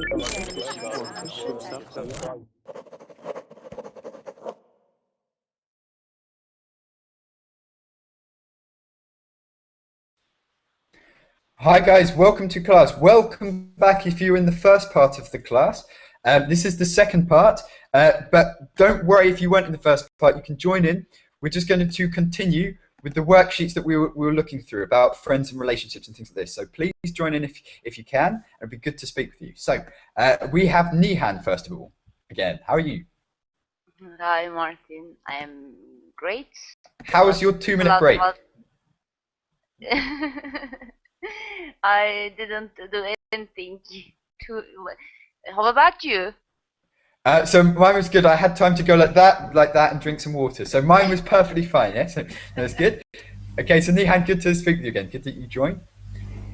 Hi guys, welcome to class. Welcome back if you're in the first part of the class. This is the second part, but don't worry if you weren't in the first part, you can join in. We're just going to continue with the worksheets that we were looking through about friends and relationships and things like this. So please join in if you can. It'd be good to speak with you. So we have Nihan first of all. Again, how are you? Hi Martin, I am great. How was your 2-minute break? I didn't do anything. How about you? So mine was good. I had time to go like that, and drink some water. So mine was perfectly fine. Yeah, so that's good. Okay, so Nihan, good to speak with you again. Good that you joined.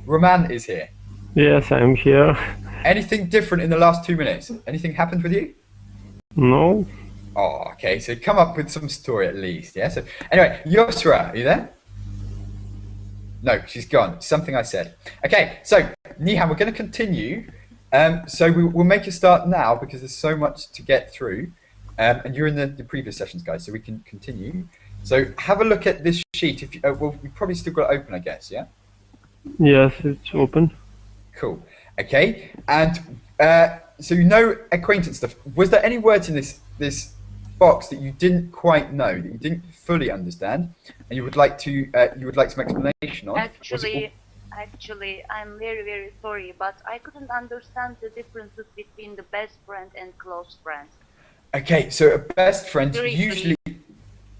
Roman is here. Yes, I'm here. Anything different in the last 2 minutes? Anything happened with you? No. Oh, okay. So come up with some story at least. Yeah. So anyway, Yosra, are you there? No, she's gone. Something I said. Okay, so Nihan, we're going to continue. So we'll make a start now because there's so much to get through. And you're in the previous sessions, guys, so we can continue. So have a look at this sheet. If you, well, we've probably still got it open, I guess, yeah? Yes, it's open. Cool. Okay, and so you know acquaintance stuff. Was there any words in this box that you didn't quite know, that you didn't fully understand, and you would like some explanation on? Actually, I'm very sorry, but I couldn't understand the differences between the best friend and close friends. Okay, so a best friend usually,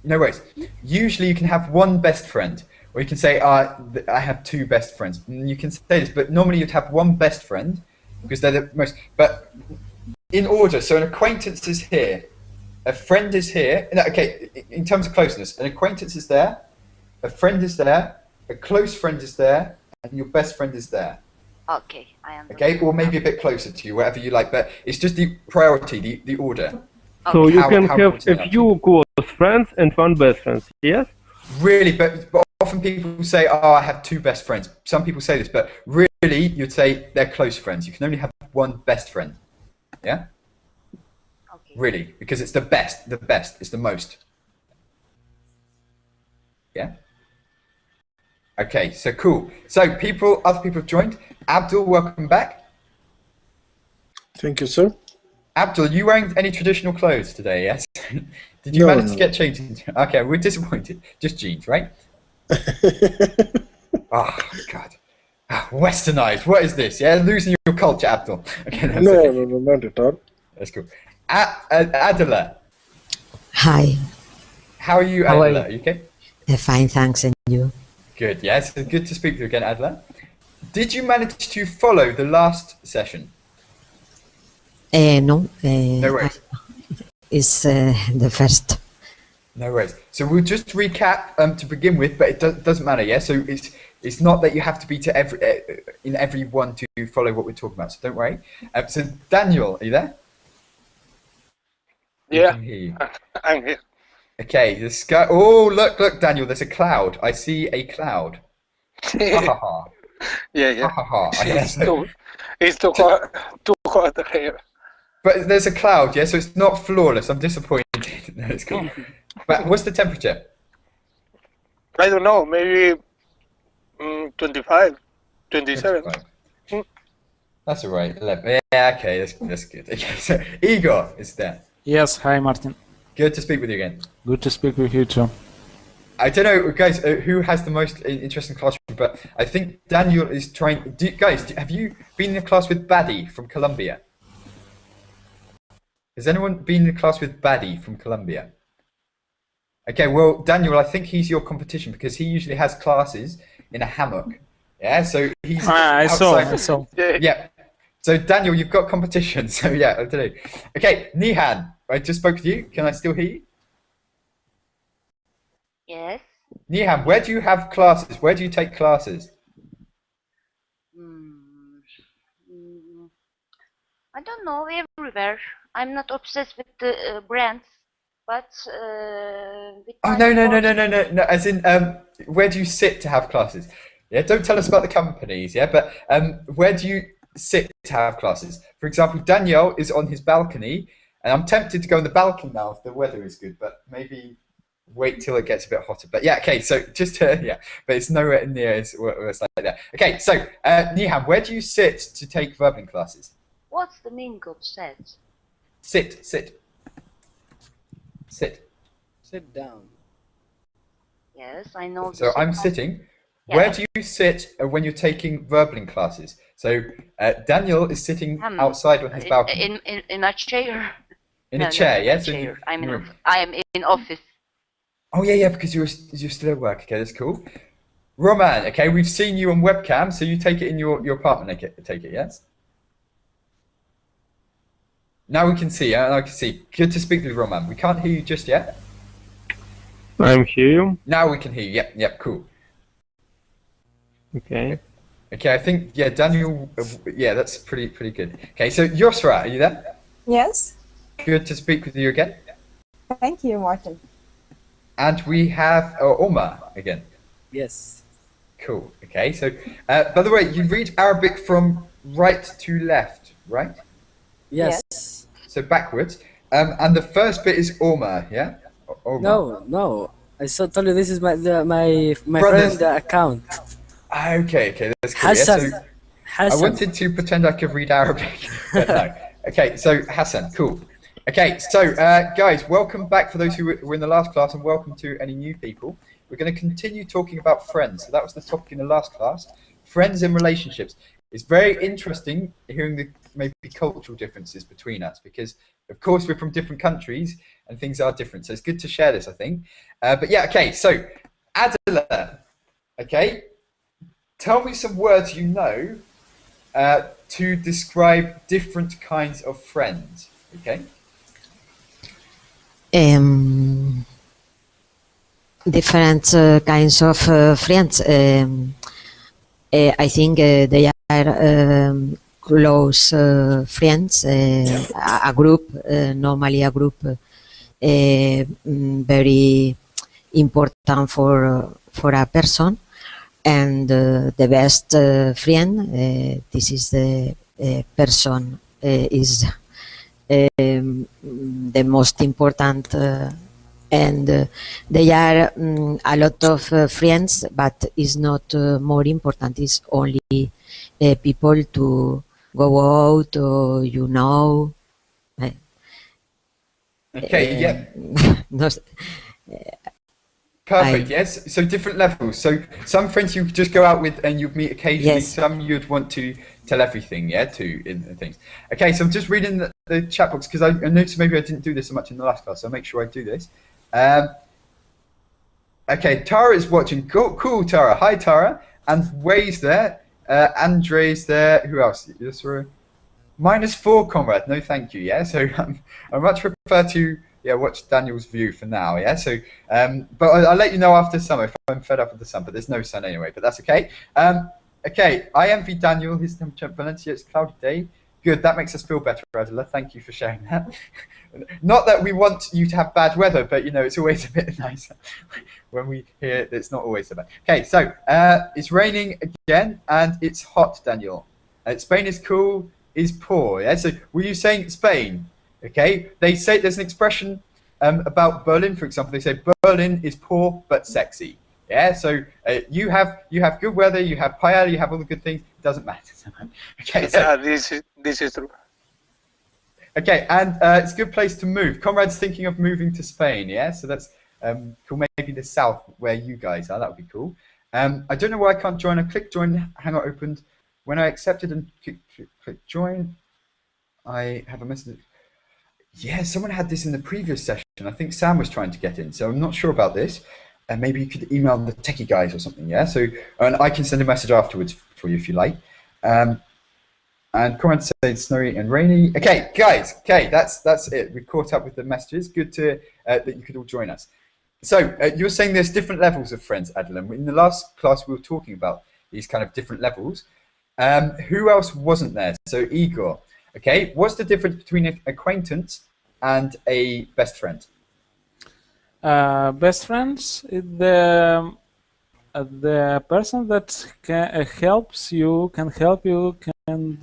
no worries. Usually you can have one best friend, or you can say, I have 2 best friends. You can say this, but normally you'd have one best friend because they're the most. But in order, so an acquaintance is here. A friend is here. No, okay, in terms of closeness, an acquaintance is there, a friend is there, a close friend is there, and your best friend is there. Okay, I understand. Okay, or maybe a bit closer to you, whatever you like, but it's just the priority, the order. So you can have a few close friends and 1 best friend, yes? Really, but often people say, oh, I have 2 best friends. Some people say this, but really you'd say they're close friends. You can only have 1 best friend. Yeah? Really, because it's the best, it's the most. Yeah? Okay, so cool. So other people have joined. Abdul, welcome back. Thank you, sir. Abdul, are you wearing any traditional clothes today, yes? Did you manage to get changed? Okay, we're disappointed. Just jeans, right? Oh, God. Westernized, what is this? Yeah, losing your culture, Abdul. Okay, no, not at all. That's cool. Adela. Hi. How are you, Adela? Are you okay? Fine, thanks, and you? Good, yes. Good to speak to you again, Adela. Did you manage to follow the last session? No. No worries. It's the first. No worries. So we'll just recap to begin with, but it doesn't matter, yeah? So it's not that you have to be in every one to follow what we're talking about, so don't worry. So Daniel, are you there? Yeah, I'm here. Okay, the sky. Oh, look, Daniel, there's a cloud. I see a cloud. Ha ha ha. Yeah. Ha ha ha. It's too hot here. But there's a cloud, yeah, so it's not flawless. I'm disappointed. No, it's cool. But what's the temperature? I don't know, maybe 25, 27. 25. That's all right. 11. Yeah, okay, that's good. Okay, so Igor is there. Yes, hi Martin. Good to speak with you again. Good to speak with you too. I don't know, guys, who has the most interesting classroom, but I think Daniel is trying. Guys, have you been in a class with Baddy from Colombia? Has anyone been in a class with Baddy from Colombia? Okay, well, Daniel, I think he's your competition because he usually has classes in a hammock. Yeah, so he's I saw. Yeah. So Daniel, you've got competition. So yeah, I don't know. Okay, Nihan, I just spoke to you. Can I still hear you? Yes. Nihan, where do you have classes? Where do you take classes? I don't know, everywhere. I'm not obsessed with the brands, but with no. As in, where do you sit to have classes? Yeah, don't tell us about the companies. Yeah, but where do you sit to have classes. For example, Daniel is on his balcony, and I'm tempted to go on the balcony now if the weather is good, but maybe wait till it gets a bit hotter. But yeah, okay, so just yeah, but it's nowhere near as where it's like that. Okay, so Niham, where do you sit to take verbling classes? What's the meaning of sit? Sit, sit, sit. Sit down. Yes, I know. So I'm sitting. Yeah. Where do you sit when you're taking verbling classes? So Daniel is sitting outside on his balcony. In a chair. In a chair, yes. Yeah, I am in office. Oh yeah, because you're still at work. Okay, that's cool. Roman, okay, we've seen you on webcam, so you take it in your apartment. Take it, yes. Now we can see. I can see. Good to speak with Roman. We can't hear you just yet. I'm here. Now we can hear you. Yep, cool. Okay. Okay, I think Daniel. Yeah, that's pretty good. Okay, so Yosra, are you there? Yes. Good to speak with you again. Thank you, Martin. And we have Omar again. Yes. Cool. Okay, so by the way, you read Arabic from right to left, right? Yes. So backwards. And the first bit is Omar, yeah? Omar. No. I told you this is my Brothers. friend account. Okay, that's cool. Hassan. Yeah, so Hassan. I wanted to pretend I could read Arabic, but no. Okay, so Hassan, cool. Okay, so guys, welcome back for those who were in the last class, and welcome to any new people. We're going to continue talking about friends. So that was the topic in the last class, friends and relationships. It's very interesting hearing the maybe cultural differences between us, because of course we're from different countries and things are different. So it's good to share this, I think. But yeah, okay, so Adela, okay, tell me some words you know to describe different kinds of friends, okay? Different kinds of friends. I think they are close friends, a group, normally a group very important for a person, and the best friend, this is the person is the most important, and they are a lot of friends, but it's not more important. It's only people to go out, or Okay, yeah. Perfect, yes. So different levels. So some friends you just go out with and you meet occasionally. Yes. Some you'd want to tell everything, yeah, to in things. Okay, so I'm just reading the chat box because I noticed maybe I didn't do this so much in the last class, so I'll make sure I do this. Okay, Tara is watching. Cool, Tara. Hi, Tara. And Way's there. Andre's there. Who else? -4, Conrad. No, thank you. Yeah. So I much prefer to watch Daniel's view for now. Yeah. So but I'll let you know after summer if I'm fed up with the sun. But there's no sun anyway. But that's okay. Okay. I envy Daniel. His temperature in Valencia. It's a cloudy day. Good. That makes us feel better, Adela. Thank you for sharing that. Not that we want you to have bad weather, but it's always a bit nicer when we hear that it's not always so bad. Okay, so it's raining again and it's hot, Daniel. Spain is cool, is poor. Yeah. So were you saying Spain? Okay. They say there's an expression about Berlin, for example. They say Berlin is poor but sexy. Yeah. So you have good weather, you have paella, you have all the good things. It doesn't matter. Okay. So, Yeah, this is true. okay, and it's a good place to move. Conrad's thinking of moving to Spain, yeah? So that's cool. Maybe the south where you guys are. That would be cool. I don't know why I can't join. I clicked join, Hangout opened. When I accepted and click join, I have a message. Yeah, someone had this in the previous session. I think Sam was trying to get in, so I'm not sure about this. And maybe you could email the techie guys or something, yeah? So, and I can send a message afterwards for you if you like. And Conrad said it's snowy and rainy. Okay, guys. Okay, that's it. We caught up with the messages. Good to that you could all join us. So you're saying there's different levels of friends, Adeline. In the last class, we were talking about these kind of different levels. Who else wasn't there? So Igor. Okay, what's the difference between an acquaintance and a best friend? Best friends, the person that helps you can help you, and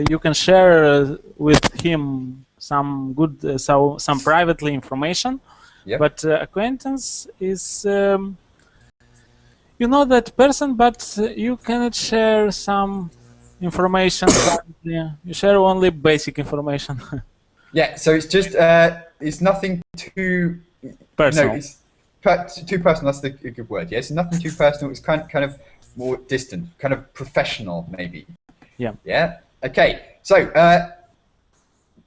you can share with him some good, some privately information. Yep. But acquaintance is you know that person, but you cannot share some information. You share only basic information. Yeah, so it's just it's nothing too Personal. No, it's too personal. That's a good word. Yeah, it's nothing too personal. It's kind of more distant, kind of professional, maybe. Yeah. Yeah. Okay. So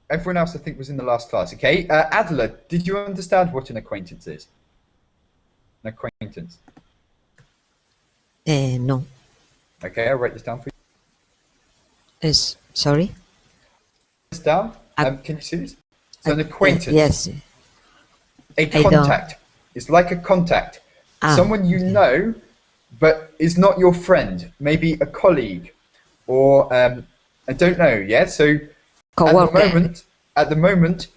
everyone else, I think, was in the last class. Okay. Adela, did you understand what an acquaintance is? An acquaintance. No. Okay, I'll write this down for you. Sorry? This down. Can you see this? So an acquaintance. Yes. A contact. It's like a contact. Someone you know, but is not your friend. Maybe a colleague, or I don't know. Yeah. So at the moment,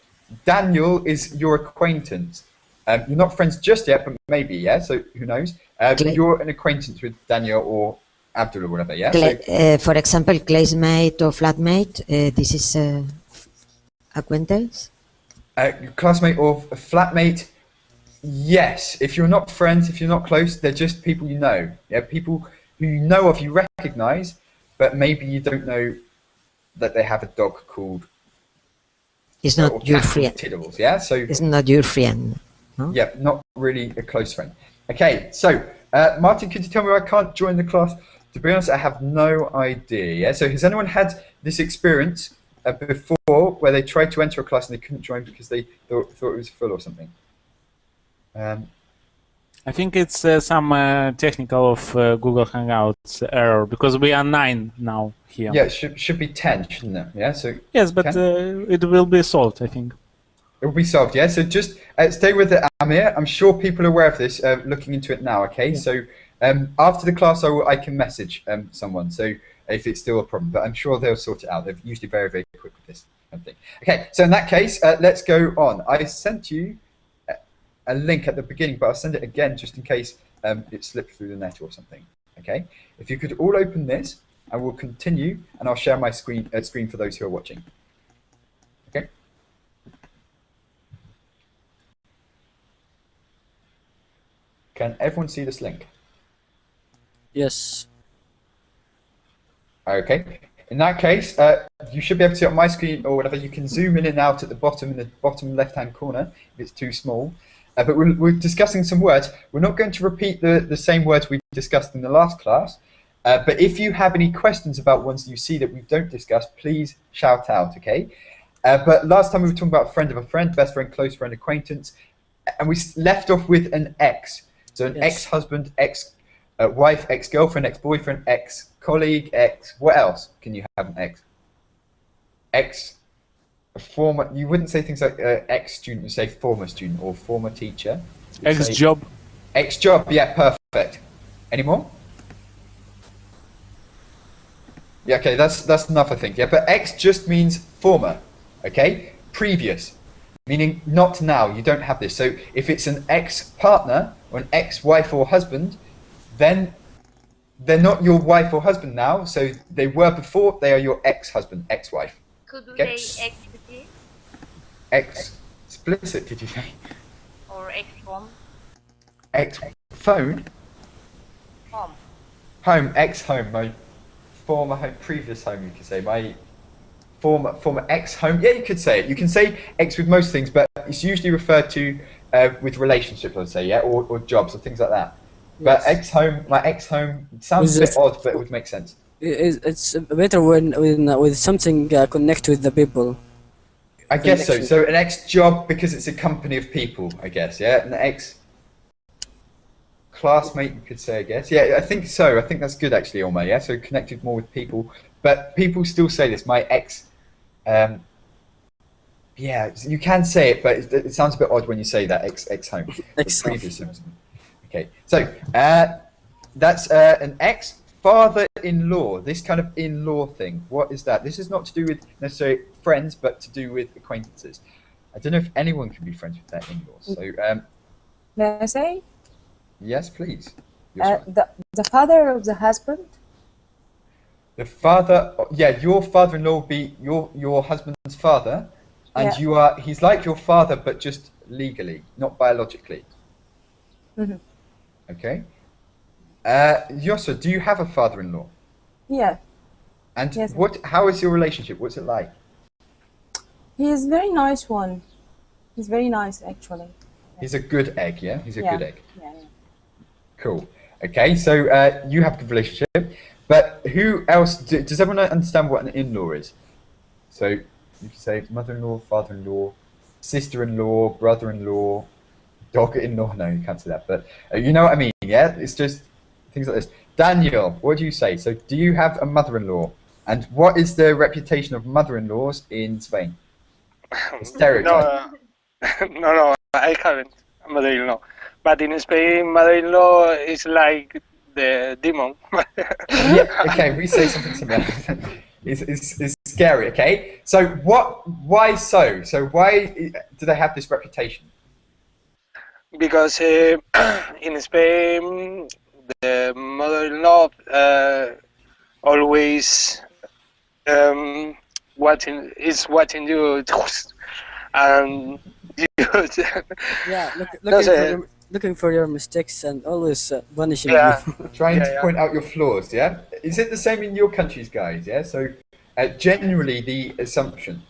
Daniel is your acquaintance. You're not friends just yet, but maybe. Yeah. So who knows? You're an acquaintance with Daniel or Abdul or whatever. Yeah. For example, classmate or flatmate. This is acquaintance. Classmate or a flatmate. Yes, if you're not friends, if you're not close, they're just people you know. Yeah, people who you know of, you recognize, but maybe you don't know that they have a dog called. It's not your friend. Tiddles, yeah. So it's not your friend. No? Yeah, not really a close friend. Okay, so Martin, could you tell me why I can't join the class? To be honest, I have no idea. Yeah. So has anyone had this experience before where they tried to enter a class and they couldn't join because they thought it was full or something? I think it's some technical of Google Hangouts error, because we are 9 now here. Yeah, it should be 10, shouldn't it? Yeah. So yes, but it will be solved, I think. It will be solved. Yeah. So just stay with it, Amir. I'm sure people are aware of this. Looking into it now. Okay. Yeah. So after the class, I can message someone. So if it's still a problem, but I'm sure they'll sort it out. They're usually very quick with this kind of thing. Okay. So in that case, let's go on. I sent you a link at the beginning, but I'll send it again just in case it slipped through the net or something. Okay, if you could all open this, I will continue, and I'll share my screen for those who are watching. Okay. Can everyone see this link? Yes. Okay. In that case, you should be able to see it on my screen or whatever. You can zoom in and out at the bottom, in the bottom left-hand corner if it's too small. But we're discussing some words. We're not going to repeat the same words we discussed in the last class. But if you have any questions about ones you see that we don't discuss, please shout out, okay? But last time we were talking about friend of a friend, best friend, close friend, acquaintance. And we left off with an ex. So an ex-husband, ex-wife, ex-girlfriend, ex-boyfriend, ex-colleague, ex... What else can you have an ex? Ex... A former, you wouldn't say things like ex-student, you say former student or former teacher. Ex-job. Ex-job, yeah, perfect. Any more? Yeah, okay, that's enough, I think. Yeah, but ex just means former, okay? Previous, meaning not now. You don't have this. So if it's an ex-partner or an ex-wife or husband, then they're not your wife or husband now. So they were before. They are your ex-husband, ex-wife. Could we say ex-city? Explicit, did you say? Or ex-phone? Ex-phone? Home. Home, ex-home, my former home, previous home, you could say. My former ex-home. Yeah, you could say it. You can say ex with most things, but it's usually referred to with relationships, I'd say, yeah, or jobs or things like that. Yes. But ex-home, my ex-home, sounds a bit odd, but it would make sense. It's better when with something connect with the people. I guess so. So an ex-job because it's a company of people, I guess. Yeah, an ex-classmate, you could say, I guess. Yeah, I think so. I think that's good actually, Olma. Yeah, so connected more with people, but people still say this. My ex. Yeah, you can say it, but it sounds a bit odd when you say that ex-home. Previous home. Okay, so that's an ex. Father-in-law, this kind of in-law thing, what is that? This is not to do with necessarily friends, but to do with acquaintances. I don't know if anyone can be friends with their in-laws. So, May I say? Yes, please. The father of the husband. The father, yeah, your father-in-law will be your husband's father, and he's like your father, but just legally, not biologically. Mm-hmm. Okay. Yossa, do you have a father-in-law? Yeah. And yes, how is your relationship? What's it like? He is very nice one. He's very nice, actually. He's a good egg, yeah? He's a good egg. Yeah. Cool. Okay, so you have a good relationship, but who else, does everyone understand what an in-law is? So you can say mother-in-law, father-in-law, sister-in-law, brother-in-law, dog-in-law. No, you can't say that, but you know what I mean, yeah? It's just things like this. Daniel, what do you say? So do you have a mother-in-law? And what is the reputation of mother-in-laws in Spain? The stereotype. No, I haven't a mother-in-law. But in Spain, mother-in-law is like the demon. Yeah, okay, we say something similar. It's scary, okay? So why so? So why do they have this reputation? Because in Spain, the mother-in-law always watching you, and you looking for your mistakes and always punishing you. Trying to point out your flaws, yeah? Is it the same in your countries, guys, yeah? So generally the assumption.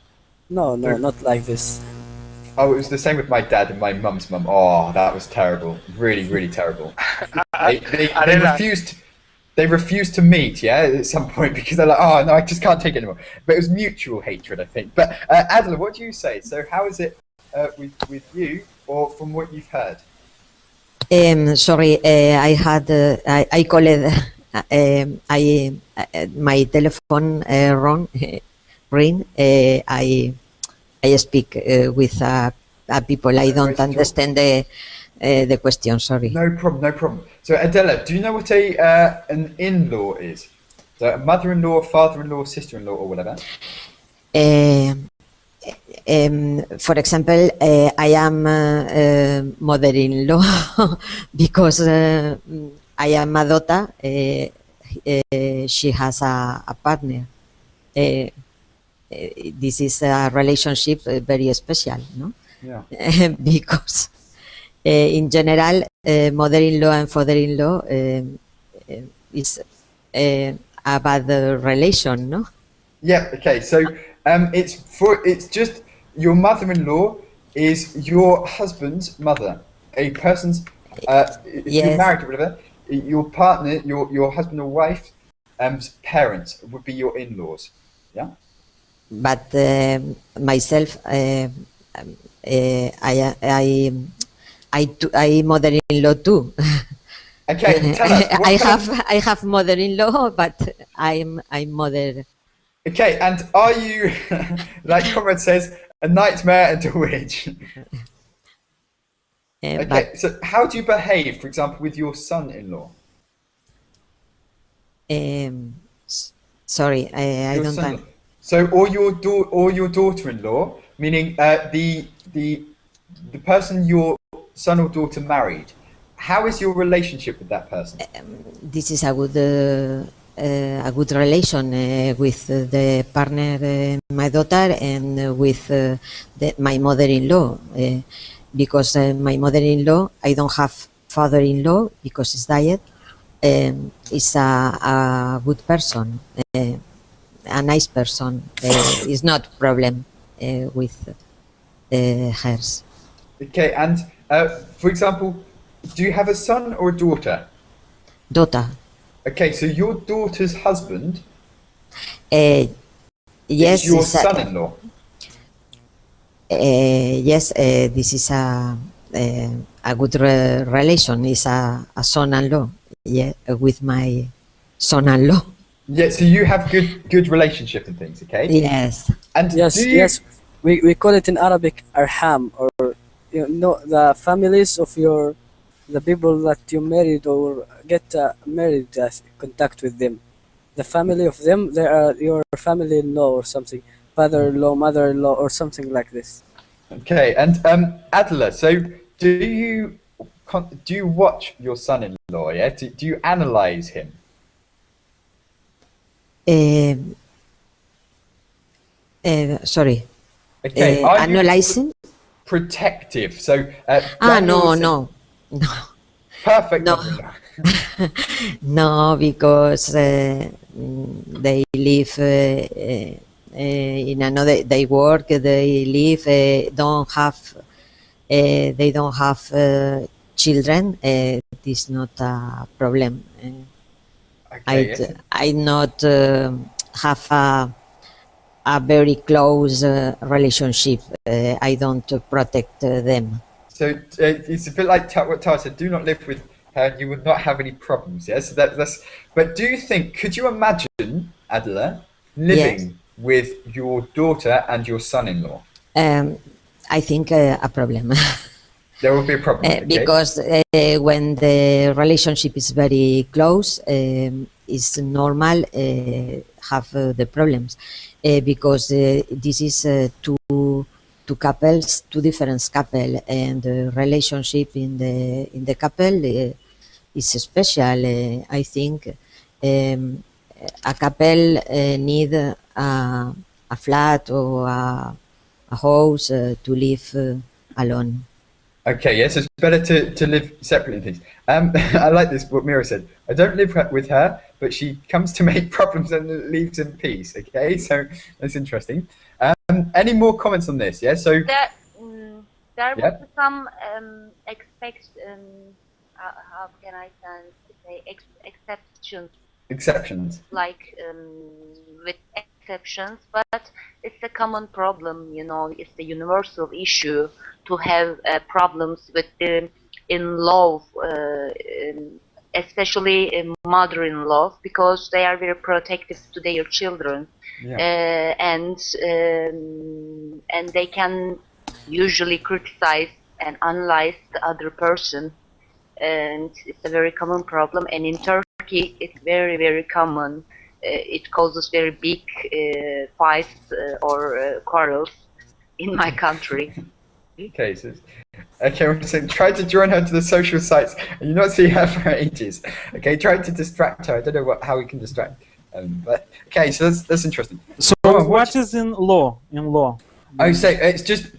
No, not like this. Oh, it was the same with my dad and my mum's mum. Oh, that was terrible. Really, really terrible. They refused to meet, yeah, at some point because they're like, oh, no, I just can't take it anymore. But it was mutual hatred, I think. But Adela, what do you say? So how is it with you, or from what you've heard? Sorry, I had I called my telephone ring. I speak with people. I don't understand the question. Sorry. No problem. So Adela, do you know what an in-law is? So a mother-in-law, father-in-law, sister-in-law, or whatever. For example, I am mother-in-law because I am a dota. She has a partner. This is a relationship very special, no? Yeah. Because in general, mother-in-law and father-in-law is a bad relation, no? Yeah. Okay. So it's just your mother-in-law is your husband's mother. A person's if you're married or whatever, your partner, your husband or wife, parents would be your in-laws. Yeah. But myself, I mother-in-law too. Okay, tell us. I have mother-in-law, but I'm mother. Okay, and are you, like Conrad says, a nightmare and a witch? Okay, so how do you behave, for example, with your son-in-law? Sorry, I don't know. So, or your daughter-in-law, meaning the person your son or daughter married. How is your relationship with that person? This is a good relation with the partner, my daughter, and with my mother-in-law. Because my mother-in-law, I don't have father-in-law because it's died. Is a good person. A nice person. Is not problem with hers. Okay, and for example, do you have a son or a daughter? Daughter. Okay, so your daughter's husband yes, is your son-in-law. Yes, this is a good relation. Is a son-in-law. Yeah, with my son-in-law. Yeah, so you have good relationship and things, okay? Yes. And yes. We call it in Arabic arham, or the families of the people that you married or get married, contact with them. The family of them, they are your family-in-law or something, father-in-law, mother-in-law, or something like this. Okay, and Adela, so do you do you watch your son-in-law? Yeah, do you analyze him? Sorry. Okay, are you Analyzing? protective? So No, Daniel said, no, no, perfect no, mother-in-law. no, because they live in another. They work. They live. They don't have children. It is not a problem. Okay, yes. I not have a very close relationship. I don't protect them. So it's a bit like what Tara said. Do not live with her, and you would not have any problems. Yes, so that's. But do you think? Could you imagine, Adela, living with your daughter and your son-in-law? I think a problem. There will be a problem, okay? Because when the relationship is very close, it's normal have the problems because this is two couples, two different couple, and the relationship in the couple is special. I think a couple need a flat or a house to live alone. Okay, yes, it's better to live separately and things. I like this, what Mira said. I don't live with her, but she comes to make problems and leaves in peace, okay? So that's interesting. Any more comments on this? Yeah, so... There was some how can I say, exceptions. Exceptions. Like with exceptions, but it's a common problem, you know, it's the universal issue to have problems with the in-laws, especially mother-in-laws, because they are very protective to their children, and they can usually criticize and analyze the other person, and it's a very common problem. And in Turkey, it's very, very common. It causes very big fights or quarrels in my country. Cases. Okay, we're saying try to join her to the social sites and you not see her for ages. Okay, try to distract her. I don't know how we can distract. But okay, so that's interesting. So what is in law? In law. Oh, so it's just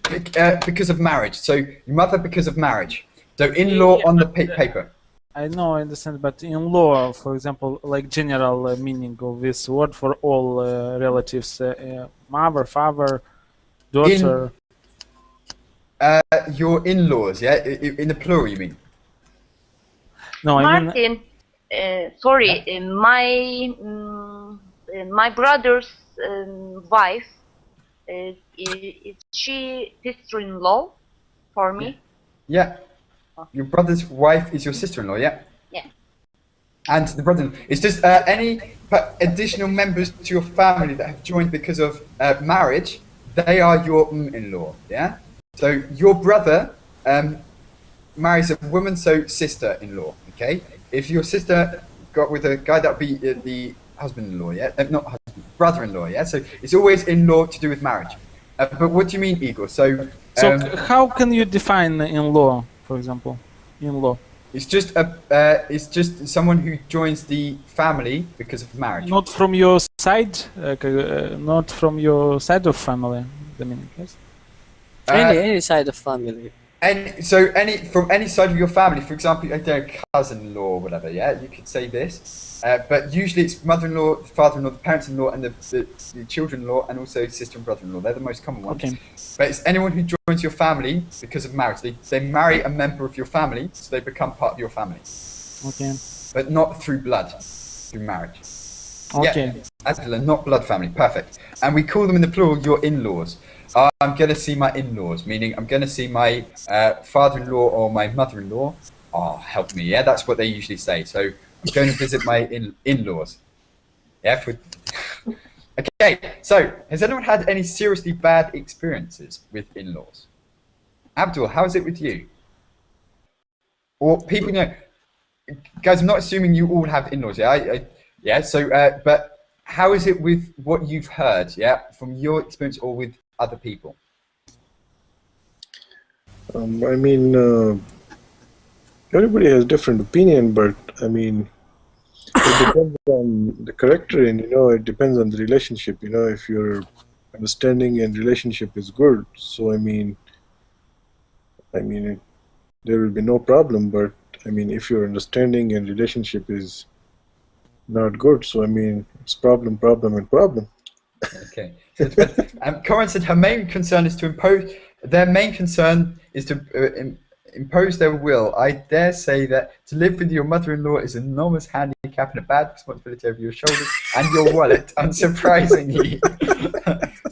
because of marriage. So your mother because of marriage. So in-law on the paper. I know, I understand, but in law, for example, like general meaning of this word for all relatives, mother, father, daughter. Your in-laws, yeah? In the plural, you mean? No, I mean... Martin, sorry, my brother's wife, is she sister-in-law for me? Yeah. Your brother's wife is your sister-in-law, yeah? Yeah. And the brother-in-law. It's just any additional members to your family that have joined because of marriage, they are your in-law, yeah? So your brother marries a woman, so sister-in-law, okay? If your sister got with a guy, that would be the husband-in-law, yeah? Not husband, brother-in-law, yeah? So it's always in-law to do with marriage. But what do you mean, Igor? So how can you define in-law, for example, in-law? It's just someone who joins the family because of marriage. Not from your side, not from your side of family, the meaning, yes? Any side of family. From any side of your family, for example, cousin-in-law or whatever, yeah, you could say this. But usually it's mother-in-law, father-in-law, the parents-in-law, and the children-in-law, and also sister and brother-in-law. They're the most common ones. Okay. But it's anyone who joins your family because of marriage. They marry a member of your family, so they become part of your family. Okay. But not through blood, through marriage. Okay. Yeah, not blood family. Perfect. And we call them in the plural your in-laws. I'm going to see my in-laws, meaning I'm going to see my father-in-law or my mother-in-law. Oh, help me. Yeah, that's what they usually say. So I'm going to visit my in-laws. Yeah. Okay. So has anyone had any seriously bad experiences with in-laws? Abdul, how is it with you? Or people, you know, guys, I'm not assuming you all have in-laws. Yeah. So, but how is it with what you've heard? Yeah, from your experience or with other people? Everybody has different opinion, but I mean, it depends on the character, and it depends on the relationship. If your understanding and relationship is good, so there will be no problem. But I mean, if your understanding and relationship is not good, so it's problem, and problem. Okay. So Corinne said her main concern is to impose. Their main concern is to impose their will. I dare say that to live with your mother-in-law is an enormous handicap and a bad responsibility over your shoulders and your wallet, unsurprisingly.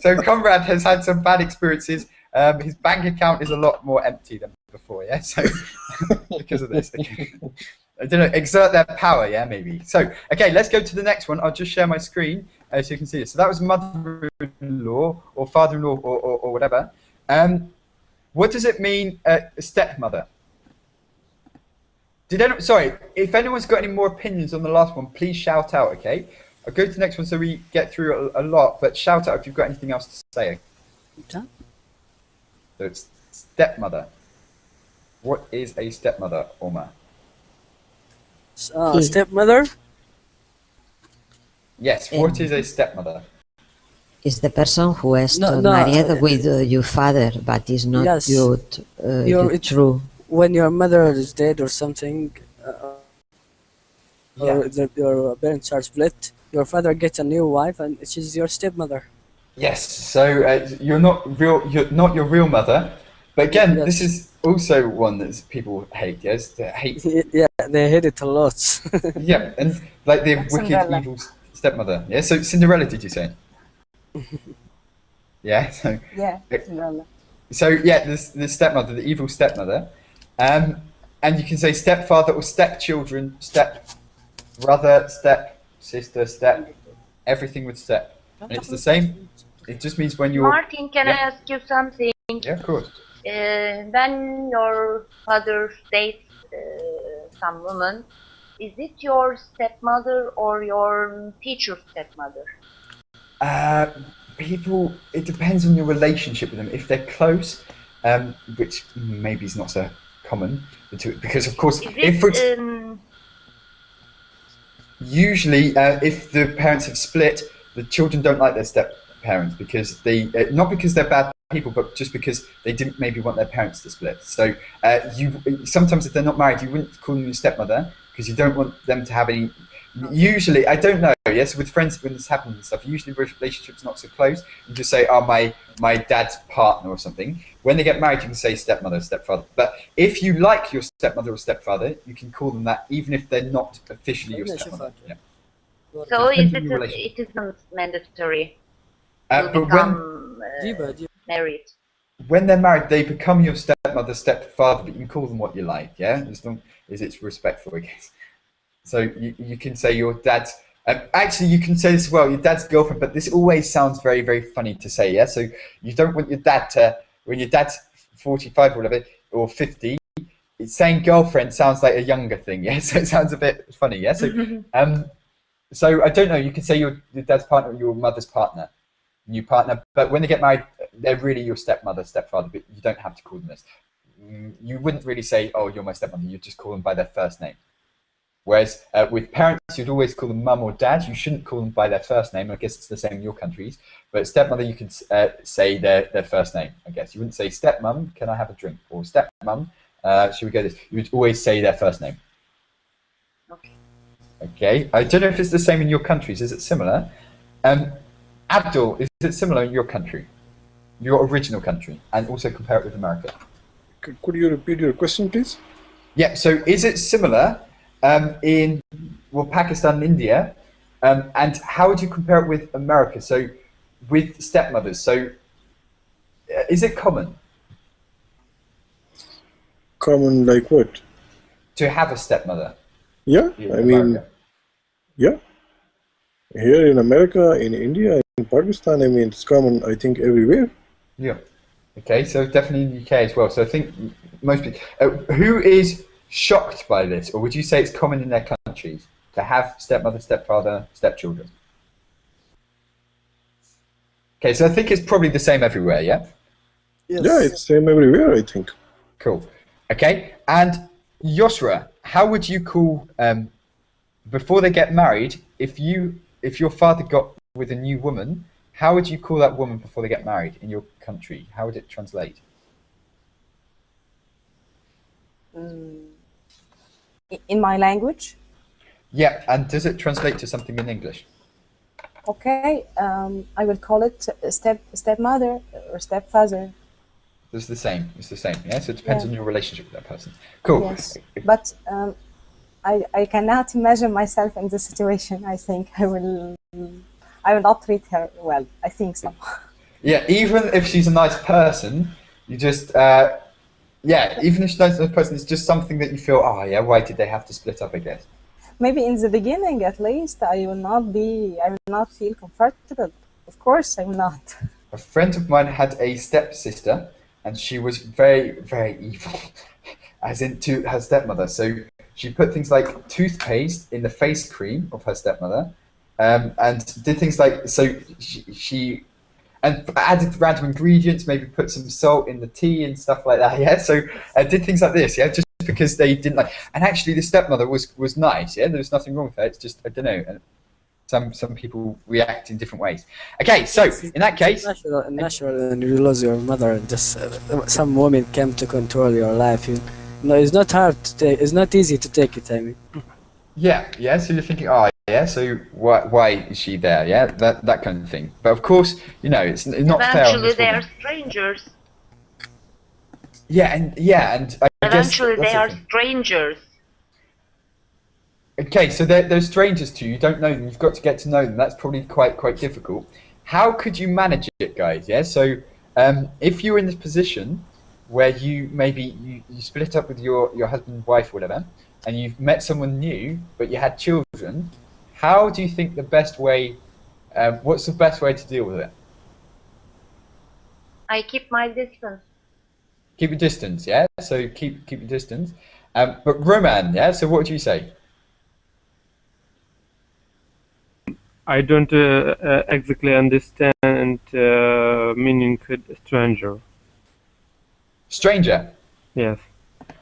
So Conrad has had some bad experiences. His bank account is a lot more empty than before, yeah? So, because of this. Okay. I don't know, exert their power, yeah, maybe. So, okay, let's go to the next one. I'll just share my screen so you can see it. So that was mother-in-law or father-in-law or whatever. What does it mean, stepmother? Sorry, if anyone's got any more opinions on the last one, please shout out, okay? I'll go to the next one so we get through a lot, but shout out if you've got anything else to say. So it's stepmother. What is a stepmother, Omar? Stepmother? Yes, what is a stepmother? Is the person who is married with your father, but is not your true. When your mother is dead or something, or your parents are split, your father gets a new wife, and she's your stepmother. Yes. So you're not your real mother, but again, this is also one that people hate. Yes, they hate. Yeah, they hate it a lot. Yeah, and like the wicked, evil stepmother. Yeah. So Cinderella, did you say? Yeah. So. Yeah, Cinderella. So yeah, the stepmother, the evil stepmother, and you can say stepfather or stepchildren, stepbrother, stepsister, everything with step, and it's the same. It just means when you're. Martin, can I ask you something? Yeah, of course. When your father dates some woman, is it your stepmother or your teacher's stepmother? It depends on your relationship with them. If they're close, which maybe is not so common, because of course, usually if the parents have split, the children don't like their step-parents because not because they're bad people, but just because they didn't maybe want their parents to split. So sometimes if they're not married, you wouldn't call them your stepmother because you don't want them to have any. Usually, I don't know. Yes, with friends when this happens and stuff. Usually, relationships not so close. You just say, "Oh, my dad's partner" or something. When they get married, you can say stepmother, stepfather. But if you like your stepmother or stepfather, you can call them that, even if they're not officially your stepmother. Yeah. So it isn't mandatory to become married. When they're married, they become your stepmother, stepfather, but you can call them what you like. Yeah, as long as it's respectful, I guess. So you can say your dad's. Actually, you can say this as well, your dad's girlfriend, but this always sounds very, very funny to say, yeah? So you don't want your dad to, when your dad's 45 or whatever, or 50, saying girlfriend sounds like a younger thing, yeah? So it sounds a bit funny, yeah? So, so I don't know, you can say your dad's partner or your mother's partner, new partner, but when they get married, they're really your stepmother, stepfather, but you don't have to call them this. You wouldn't really say, oh, you're my stepmother, you just call them by their first name. Whereas with parents, you'd always call them mum or dad. You shouldn't call them by their first name. I guess it's the same in your countries. But stepmother, you could say their first name, I guess. You wouldn't say stepmum, can I have a drink? Or stepmum, should we go this? You would always say their first name. Okay. I don't know if it's the same in your countries. Is it similar? Abdul, is it similar in your country? Your original country? And also compare it with America. Could you repeat your question, please? Yeah, so is it similar in Pakistan and India, and how would you compare it with America? So with stepmothers, so is it common? Common like what? To have a stepmother. Yeah, I mean, yeah. Here in America, in India, in Pakistan, I mean, it's common, I think, everywhere. Yeah. Okay, so definitely in the UK as well. So I think most people, who is shocked by this, or would you say it's common in their countries to have stepmother, stepfather, stepchildren? Okay, so I think it's probably the same everywhere, yeah? Yes. Yeah, it's same everywhere, I think. Cool. Okay, and Yosra, how would you call before they get married? If your father got with a new woman, how would you call that woman before they get married in your country? How would it translate? In my language? Yeah, and does it translate to something in English? Okay, I will call it stepmother or stepfather. It's the same. It's the same. Yeah. So it depends on your relationship with that person. Cool. Yes, but I cannot imagine myself in this situation. I think I will not treat her well. I think so. Yeah, even if she's a nice person, you just even if she's a nice person, it's just something that you feel, oh yeah, why did they have to split up? I guess. Maybe in the beginning, at least, I will not feel comfortable. Of course, I will not. A friend of mine had a stepsister, and she was very, very evil, as in to her stepmother. So she put things like toothpaste in the face cream of her stepmother, and did things like, so she added random ingredients, maybe put some salt in the tea and stuff like that. Yeah, so did things like this. Yeah, just because they didn't like. And actually, the stepmother was nice. Yeah, there was nothing wrong with her. It's just, I don't know. Some people react in different ways. Okay, so in that case, natural, and you lose your mother. Just some woman came to control your life. It's not hard to take. It's not easy to take it. I mean. Yeah. So you're thinking, oh yeah. So why is she there? Yeah, that kind of thing. But of course, it's not fair. Eventually, they are strangers. Yeah, and I Eventually, guess they are strangers. Okay, so they're strangers to you. You don't know them. You've got to get to know them. That's probably quite difficult. How could you manage it, guys? Yeah. So if you're in this position where you split up with your husband, wife, whatever, and you've met someone new, but you had children, how do you think the best way? What's the best way to deal with it? I keep my distance. Keep your distance, yeah. So keep your distance. But Roman, yeah. So what would you say? I don't exactly understand meaning stranger. Stranger. Yes.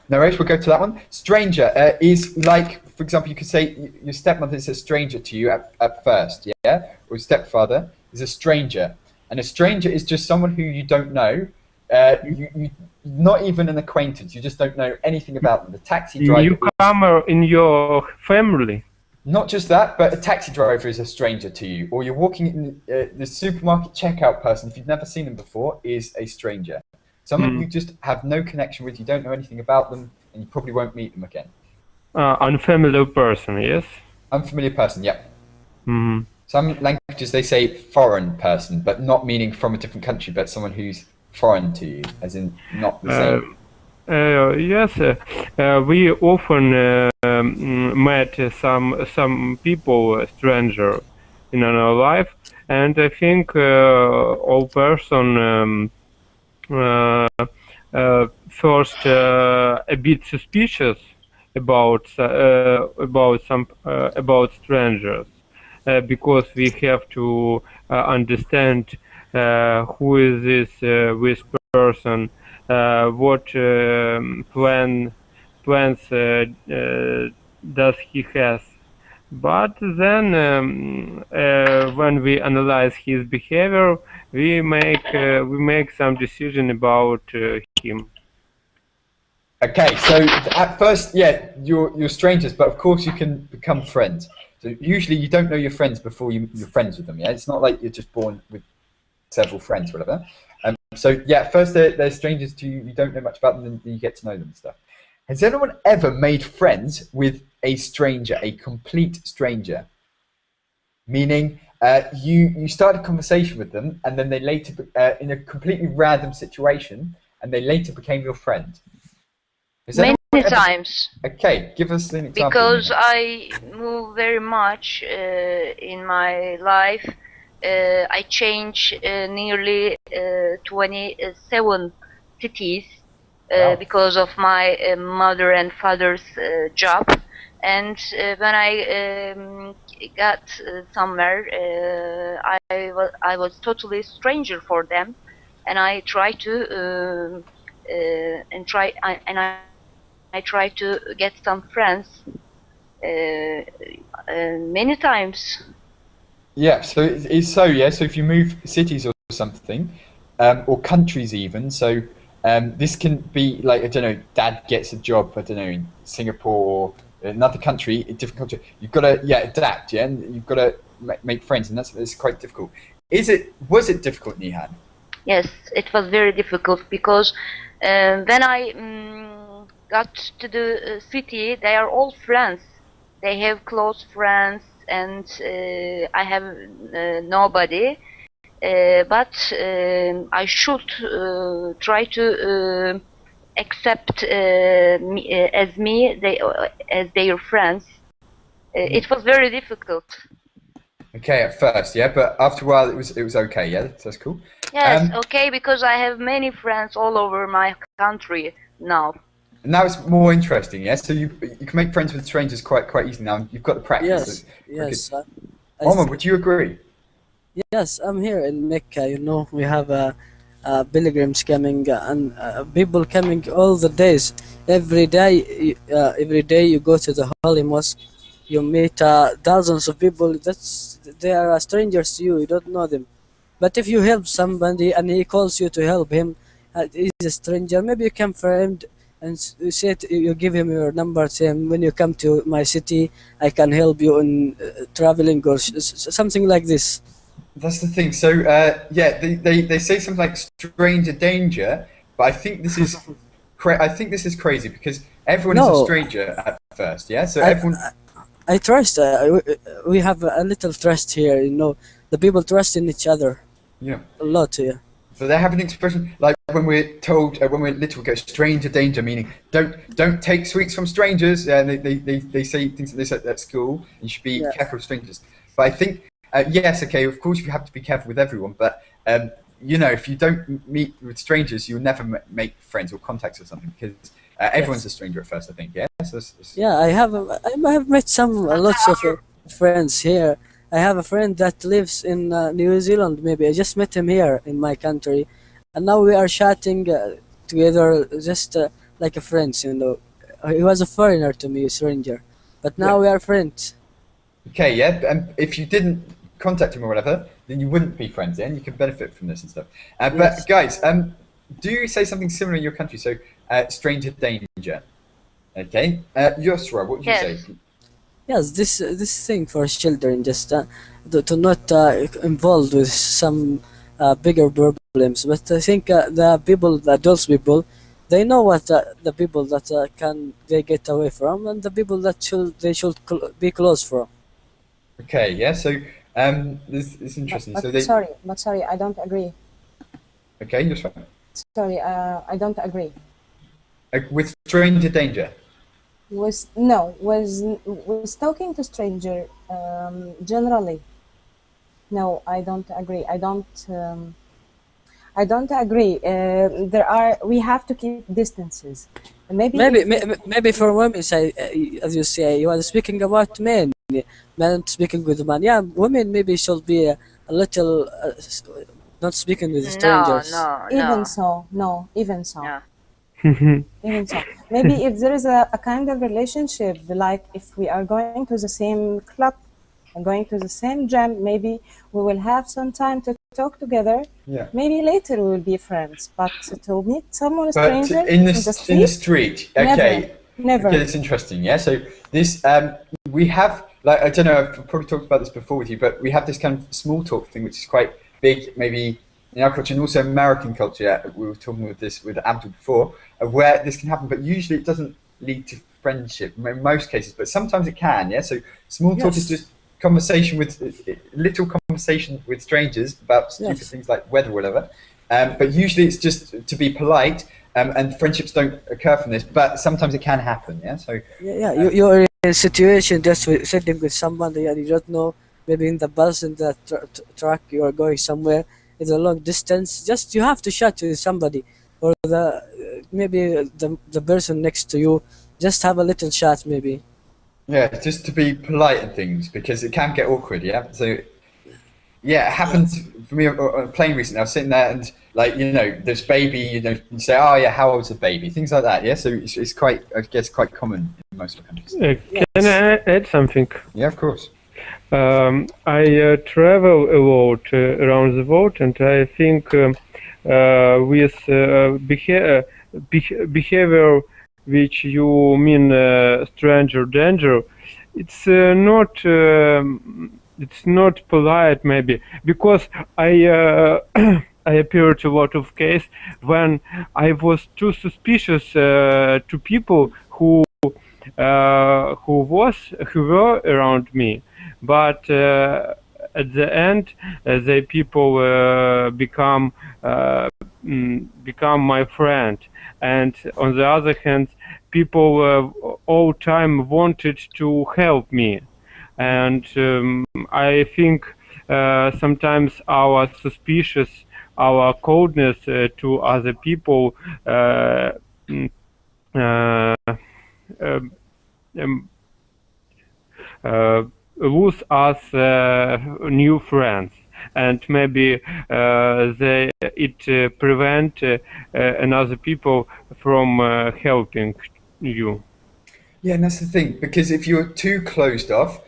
No worries, we'll go to that one. Stranger is like, for example, you could say your stepmother is a stranger to you at first, yeah? Or your stepfather is a stranger. And a stranger is just someone who you don't know. You not even an acquaintance. You just don't know anything about them. The taxi driver. Newcomer in your family. Not just that, but a taxi driver is a stranger to you. Or you're walking in the supermarket checkout person, if you've never seen them before, is a stranger. Someone you just have no connection with, you don't know anything about them, and you probably won't meet them again. Unfamiliar person, yes? Unfamiliar person, yep. Mm-hmm. Some languages they say foreign person, but not meaning from a different country, but someone who's foreign to you, as in not the same. Yes, we often met some people, stranger, in our life, and I think all person first a bit suspicious about strangers, because we have to understand who is this person. What plans does he has? But then, when we analyze his behavior, we make some decision about him. Okay, so at first, yeah, you're strangers, but of course you can become friends. So usually you don't know your friends before you're friends with them. Yeah, it's not like you're just born with several friends or whatever. So yeah, first they're strangers to you. You don't know much about them, and you get to know them and stuff. Has anyone ever made friends with a stranger, a complete stranger? Meaning, you start a conversation with them, and then they later, in a completely random situation, and they later became your friend. Many times. Okay, give us an example. Because I move very much in my life. I change nearly 27 cities because of my mother and father's job. And when I got somewhere, I was totally stranger for them, and I try to I try to get some friends many times. Yeah, so so if you move cities or something, or countries even, so this can be like, I don't know, dad gets a job, I don't know, in Singapore or another country, a different country. You've got to adapt, yeah, and you've got to make friends, and that's quite difficult. Was it difficult, Nihan? Yes, it was very difficult because when I got to the city, they are all friends. They have close friends, and I have nobody. But I should try to accept as their friends. It was very difficult. Okay, at first, yeah, but after a while it was okay, yeah, that's cool. Yes, okay, because I have many friends all over my country now. And now it's more interesting, yeah. So you can make friends with strangers quite easily now. You've got the practice. Yes, yes. Omar, would you agree? Yes, I'm here in Mecca. You know, we have pilgrims coming and people coming all the days. Every day you go to the holy mosque, you meet thousands of people. They are strangers to you. You don't know them. But if you help somebody and he calls you to help him, he's a stranger. Maybe you can friend and you give him your number. Say him, when you come to my city, I can help you in traveling or something like this. That's the thing. So yeah, they say something like stranger danger, but I think this is crazy because everyone is a stranger at first. Yeah, so everyone. I trust. We have a little trust here. You know, the people trust in each other. Yeah. A lot. Yeah. So they have an expression like when we're told when we're little, go stranger danger, meaning don't take sweets from strangers. And they say things like this at school. You should be careful of strangers. But I think. Yes, okay, of course you have to be careful with everyone, but you know, if you don't meet with strangers, you'll never make friends or contacts or something, because everyone's a stranger at first, I think, yeah? Yeah, I have met lots of friends here. I have a friend that lives in New Zealand, maybe. I just met him here in my country, and now we are chatting together just like a friends, you know. He was a foreigner to me, a stranger, but now we are friends. Okay, yeah, and if you didn't contact him or whatever, then you wouldn't be friends, yeah, and you can benefit from this and stuff. But guys, do you say something similar in your country? So, stranger danger. Okay, Yusra, what would you say? Yes, this thing for children, just to not involved with some bigger problems. But I think the adult people, they know what the people that can they get away from, and the people that they should be close from. Okay, yeah. So this is interesting. Sorry, I don't agree. Okay, you're right. Sorry, I don't agree. With stranger danger. Was talking to stranger generally. No, I don't agree. I don't agree. We have to keep distances. Maybe for women, as you say, you are speaking about men speaking with men. Yeah, women maybe should be a little not speaking with strangers. Even so. Even so. Maybe if there is a kind of relationship, like if we are going to the same club and going to the same gym, maybe we will have some time to talk together. Yeah. Maybe later we will be friends. But to meet someone stranger in the street, okay. Never. Okay, that's interesting. Yeah. So this we have, like, I don't know, I've probably talked about this before with you, but we have this kind of small talk thing, which is quite big, maybe in our culture and also American culture. Yeah, we were talking with Abdul before, where this can happen, but usually it doesn't lead to friendship in most cases, but sometimes it can. Yeah. So small talk is just little conversation with strangers about stupid things like weather or whatever. But usually it's just to be polite, and friendships don't occur from this, but sometimes it can happen. Yeah. So you're in a situation just sitting with somebody and you don't know, maybe in the bus, in the truck, you are going somewhere. It's a long distance. Just you have to chat with somebody, or maybe the person next to you. Just have a little chat, maybe. Yeah, just to be polite and things, because it can get awkward. Yeah. So Yeah, it happened for me on a plane recently. I was sitting there and, like, you know, there's baby, you know, you say, oh yeah, how old's the baby? Things like that, yeah? So it's quite, I guess, quite common in most countries. Can I add something? Yeah, of course. I travel a lot around the world, and I think with behavior which you mean stranger danger, it's not polite maybe, because I I appeared a lot of cases when I was too suspicious to people who were around me, but at the end the people become my friend, and on the other hand, people all time wanted to help me, and I think sometimes our suspicious, our coldness to other people mm, uh, um, lose us new friends, and maybe it prevent another people from helping you. Yeah, and that's the thing, because if you're too closed off,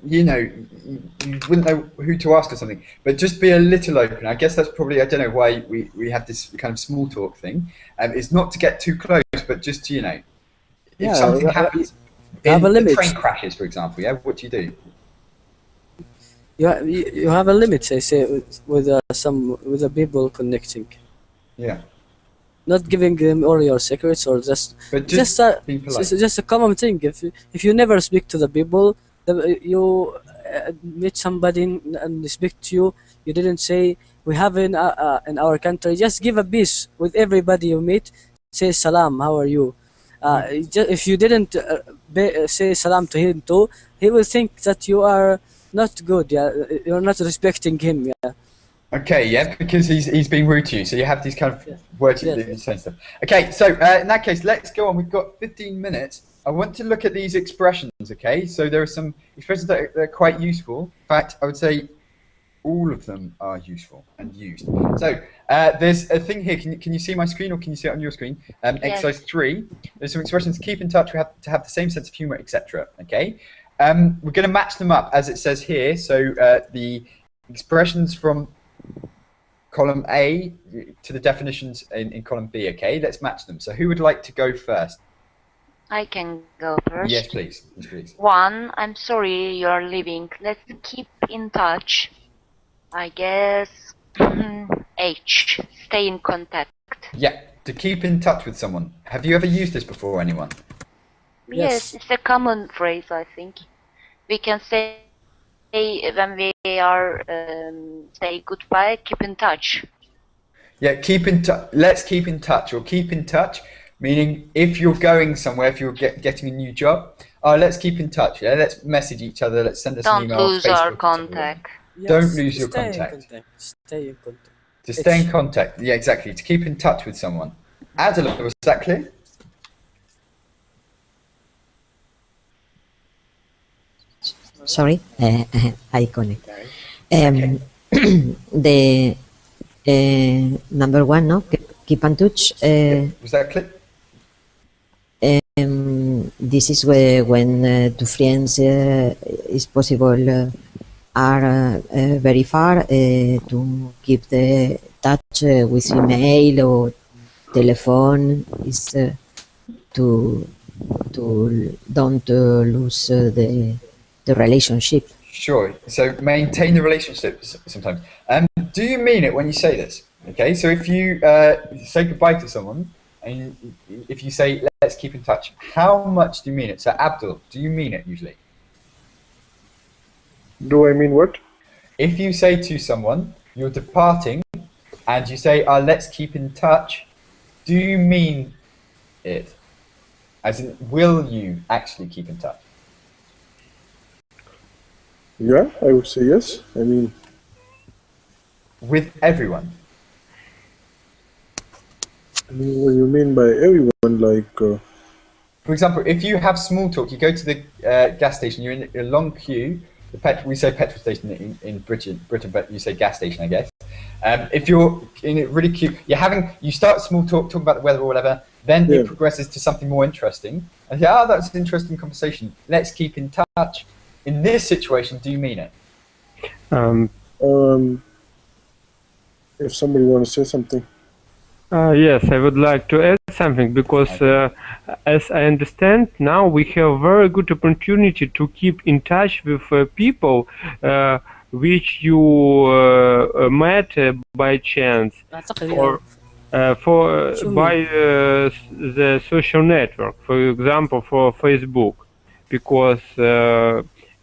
you know, you wouldn't know who to ask or something. But just be a little open. I guess that's probably, I don't know why we have this kind of small talk thing. It's not to get too close, but just to, you know, if something happens, have a limit. Train crashes, for example, yeah, what do you do? You have a limit, I say, with the people connecting. Yeah. Not giving them all your secrets, or just a common thing. If you never speak to the people, you meet somebody and speak to you, you didn't say, we have in our country, just give a peace with everybody you meet, say salam, how are you? If you didn't say salam to him too, he will think that you are not good. Yeah, you're not respecting him. Yeah. Okay, yeah, because he's being rude to you, so you have these kind of words you say stuff. Okay, so in that case, let's go on. We've got 15 minutes. I want to look at these expressions. Okay, so there are some expressions that are quite useful. In fact, I would say all of them are useful and used. So there's a thing here. Can you see my screen, or can you see it on your screen? Exercise 3. There's some expressions. Keep in touch. We have to have the same sense of humor, etc. Okay. We're going to match them up as it says here. So the expressions from column A to the definitions in column B. Okay. Let's match them. So who would like to go first? I can go first. Yes, please. Yes, please. 1. I'm sorry you're leaving. Let's keep in touch. I guess H. Stay in contact. Yeah, to keep in touch with someone. Have you ever used this before, anyone? Yes, it's a common phrase, I think. We can say when we are say goodbye, keep in touch. Yeah, keep in touch. Let's keep in touch, or keep in touch, meaning if you're going somewhere, if you're getting a new job, let's keep in touch. Yeah, let's message each other. Let's send us an email. Don't lose our contact. Yes, don't lose your contact. Stay in contact. To stay in contact. Yeah, exactly. To keep in touch with someone. Adela, was that clear? Sorry, I connect. The number 1, no? Keep in touch. Was that clear? This is when two friends is possible are very far to keep the touch with email or telephone is to don't lose the relationship. Sure. So maintain the relationship sometimes. Do you mean it when you say this? Okay. So if you say goodbye to someone, and if you say let's keep in touch, how much do you mean it? So Abdul, do you mean it usually? Do I mean what? If you say to someone you're departing, and you say let's keep in touch, do you mean it? As in, will you actually keep in touch? Yeah, I would say yes. I mean, with everyone. I mean, what do you mean by everyone? Like, for example, if you have small talk, you go to the gas station, you're in a long queue, we say petrol station in Britain, but you say gas station, I guess. If you're in it really cute, you start small talking about the weather or whatever, then it progresses to something more interesting. And that's an interesting conversation. Let's keep in touch. In this situation, do you mean it? If somebody wants to say something. Yes, I would like to add something because, as I understand, now we have very good opportunity to keep in touch with people which you met by chance or by the social network, for example, for Facebook, because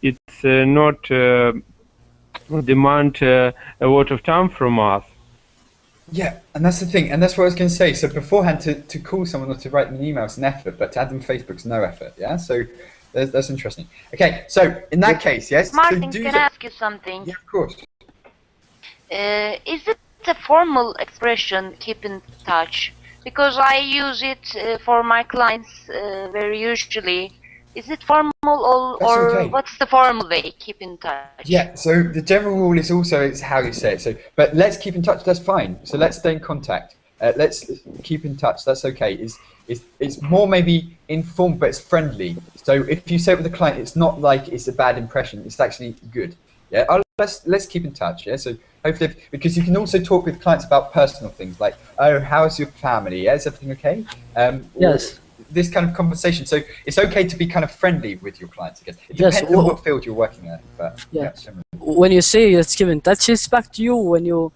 it's not demand a lot of time from us. Yeah, and that's the thing, and that's what I was going to say. So beforehand, to call someone or to write them an email is an effort, but to add them to Facebook's no effort. Yeah, so that's interesting. Okay, so in that case, yes. Martin, can I ask you something? Yeah, of course. Is it a formal expression, keep in touch? Because I use it for my clients very usually. Is it formal or okay. What's the formal way, keep in touch? Yeah, so the general rule is also it's how you say it. So, but let's keep in touch. That's fine. So let's stay in contact. Let's keep in touch. That's okay. It's more maybe informal, but it's friendly. So if you say it with a client, it's not like it's a bad impression. It's actually good. Yeah. Let's keep in touch. Yeah. So hopefully, because you can also talk with clients about personal things like, oh, how's your family? Yeah, is everything okay? Yes. This kind of conversation. So it's okay to be kind of friendly with your clients, I guess. It depends on what field you're working at. But when you say let's keep in touch, it's back to you. When you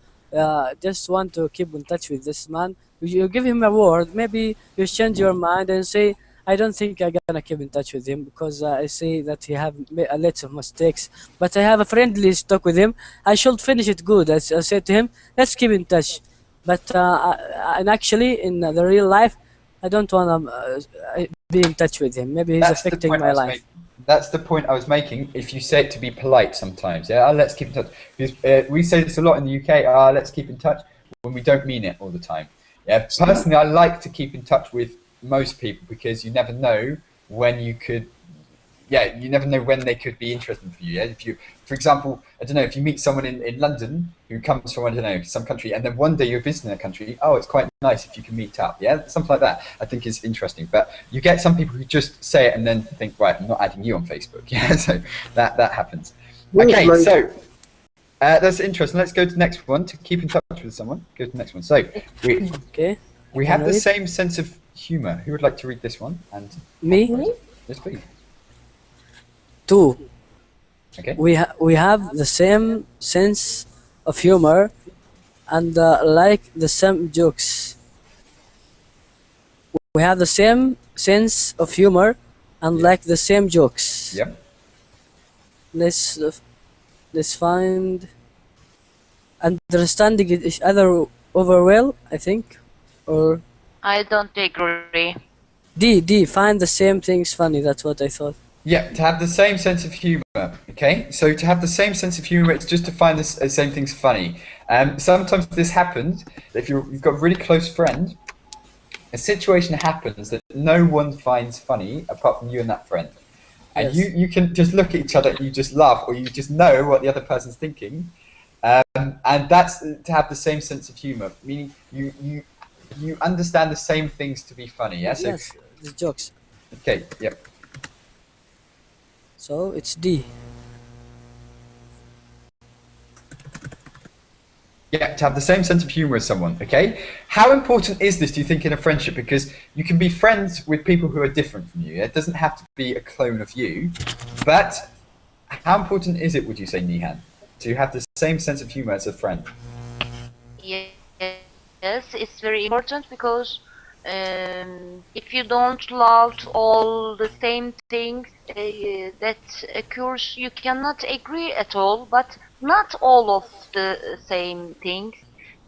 just want to keep in touch with this man, you give him a word. Maybe you change your mind and say, I don't think I'm gonna keep in touch with him because I see that he have made a lot of mistakes. But I have a friendly talk with him. I should finish it good. I said to him, let's keep in touch. But and actually, in the real life, I don't want to be in touch with him. Maybe he's affecting my life. That's the point I was making. If you say it to be polite sometimes, yeah, let's keep in touch. Because we say this a lot in the UK, let's keep in touch, when we don't mean it all the time. Yeah, personally, I like to keep in touch with most people because you never know when you could, you never know when they could be interesting for you. Yeah? If you, for example, I don't know, if you meet someone in London who comes from, I don't know, some country, and then one day you're visiting that country, it's quite nice if you can meet up. Yeah, something like that. I think is interesting. But you get some people who just say it and then think, right, I'm not adding you on Facebook. Yeah, so that happens. Okay, so that's interesting. Let's go to the next one to keep in touch with someone. Go to the next one. So we have the same sense of humor. Who would like to read this one? And me? Yes, please. 2. Okay. We have the same sense of humor and like the same jokes. We have the same sense of humor and like the same jokes. Yeah. Let's find understanding each other over well, I think, or I don't agree. D, find the same things funny. That's what I thought. Yeah, to have the same sense of humor. Okay, so to have the same sense of humor, it's just to find the same things funny. Sometimes this happens if you've got a really close friend. A situation happens that no one finds funny apart from you and that friend, and you can just look at each other and you just laugh, or you just know what the other person's thinking, and that's to have the same sense of humor, meaning you understand the same things to be funny. Yeah. So, yes, the jokes. Okay. Yep. So it's D. Yeah, to have the same sense of humor as someone, okay? How important is this, do you think, in a friendship? Because you can be friends with people who are different from you. It doesn't have to be a clone of you. But how important is it, would you say, Nihan, to have the same sense of humor as a friend? Yes, it's very important because if you don't love all the same things that occurs, you cannot agree at all, but not all of the same things.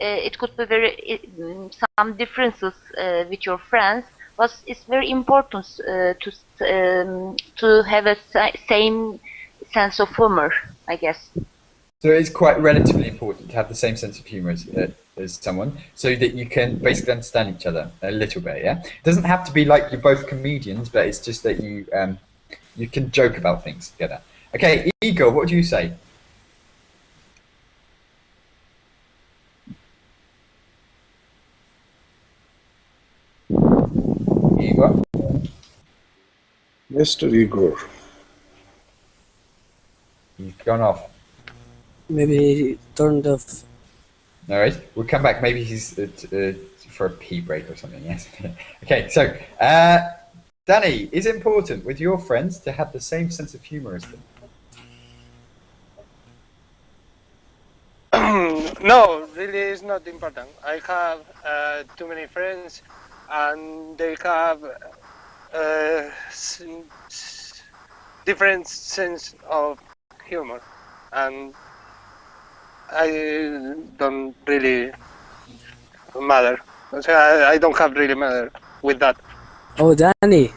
It could be some differences with your friends, but it's very important to have a same sense of humor, I guess. So it's quite relatively important to have the same sense of humor as someone, so that you can basically understand each other a little bit. Yeah, it doesn't have to be like you're both comedians, but it's just that you can joke about things together. Okay, Igor, what do you say? Igor? Mr. Igor. He's gone off. Maybe he turned off. No worries. We'll come back. Maybe he's for a pee break or something. Yes. Okay. So, Danny, is it important with your friends to have the same sense of humor as them? No, really, it's not important. I have too many friends, and they have different sense of humor, and I don't really matter. So I don't have really matter with that. Oh, Danny,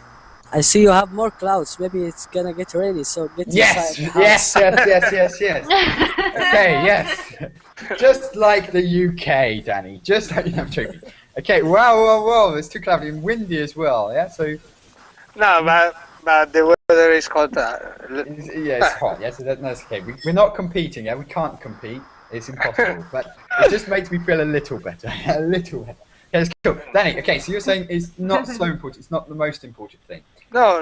I see you have more clouds. Maybe it's gonna get rainy, so get Yes, inside the yes, house. yes. Okay, yes. Just like the UK, Danny. Just like, I'm joking. Okay, wow. It's too cloudy and windy as well. Yeah, so. No, but the weather is hot. It's hot. Yes, that's okay. We're not competing. Yeah, we can't compete. It's impossible. But it just makes me feel a little better. A little better. Okay, that's cool. Danny, okay, so you're saying it's not so important. It's not the most important thing. No,